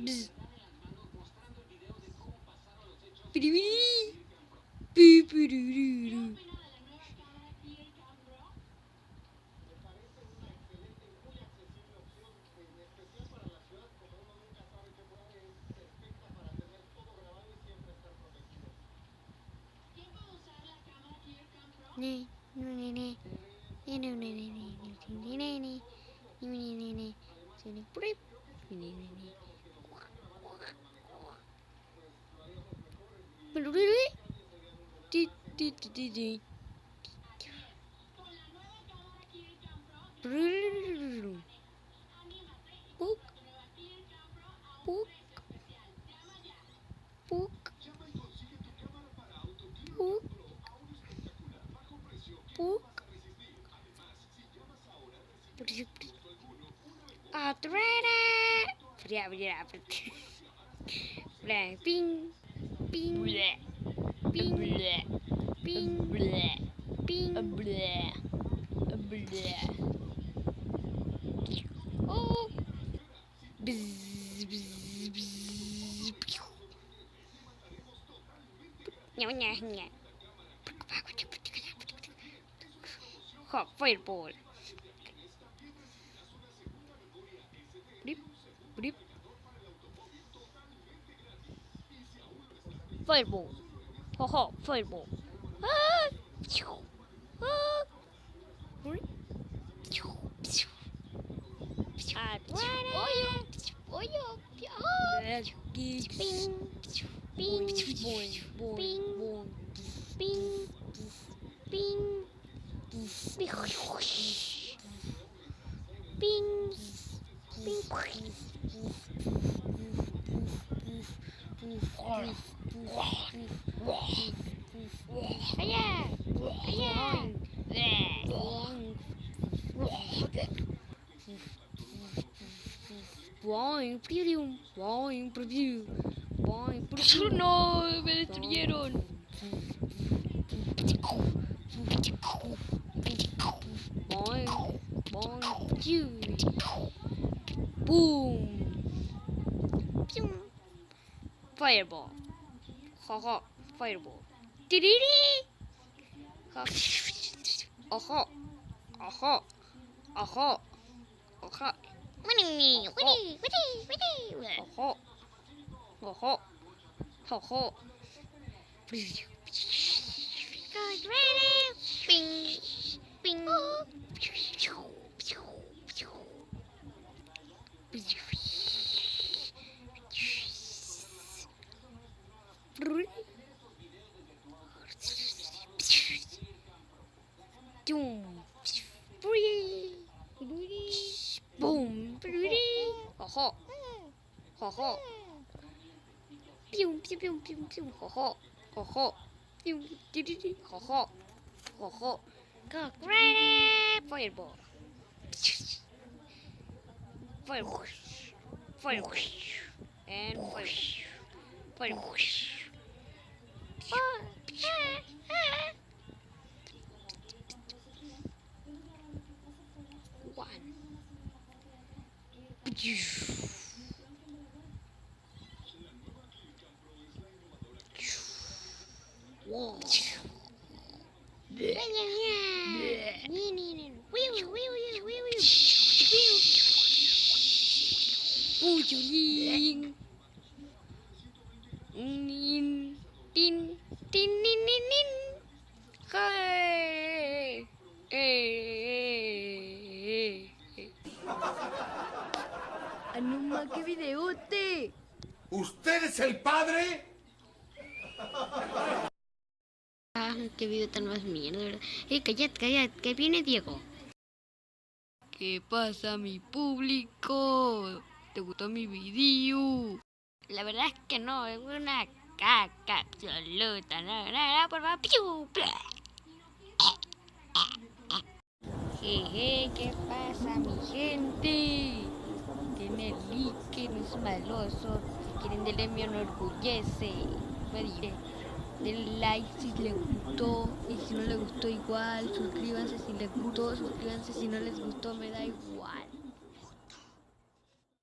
Bzz. Piribiri. Pipiririru. Ne, ne, ne, ne. Ne, ne, ne, ne, ne, ne, ne, ne. Ne, ne, ne, ne. Se ne prip. Ne, ne, ne. Piribiri. Ti, ti, ti, ti, ti. Piririru. Puk. Puk. Puk. Puk. Puk. Atrara. Fria, fria, fria. Fria, ping. Ping. Ping. Ping. Ping. Oh. Bzz, bzz, bzz. Nya, nya, nya. Hot fireball. Blip, blip. Fireball. Ho ho, fireball. Ah! Ah! Blip. Oyo, oyo, ping, ping, ping, ping, ping, ping, Boing, preview, boing, preview, boing, preview. No, me destruyeron. Boing, boing, preview. Boom. Pew. Fireball. Ha ha, fireball. Tiriri. Ha. Aha. Aha. Aha. Aha. Winnie, Winnie, Winnie, Winnie. Ho ho, ho ho, ho. Good, ready. Bing, bing. Boom. Ho ho. Ho ho. Pew pew pew pew pew. Ho ho. Ho ho. Pew di di di. Ho ho. Ho ho. Go ready. Fireball. Fireball. Fireball. And fireball. Fireball. One. Whoa. Pujuling. Nin. Tin. Tin. Nin. Nin. Nin. Hey. Anuma, qué videote. ¿Usted es el padre? Ah, qué video tan más mierda, ¿verdad? Callad, que viene Diego. ¿Qué pasa, mi público? ¿Te gustó mi video? La verdad es que no, es una caca absoluta, no, por favor. Jeje, ¿qué pasa, mi gente? Tiene like, no es maloso. Si quieren denle me enorgullece. Me diré. Denle like si les gustó. Y si no les gustó igual, suscríbanse si les gustó. Suscríbanse si no les gustó, me da igual.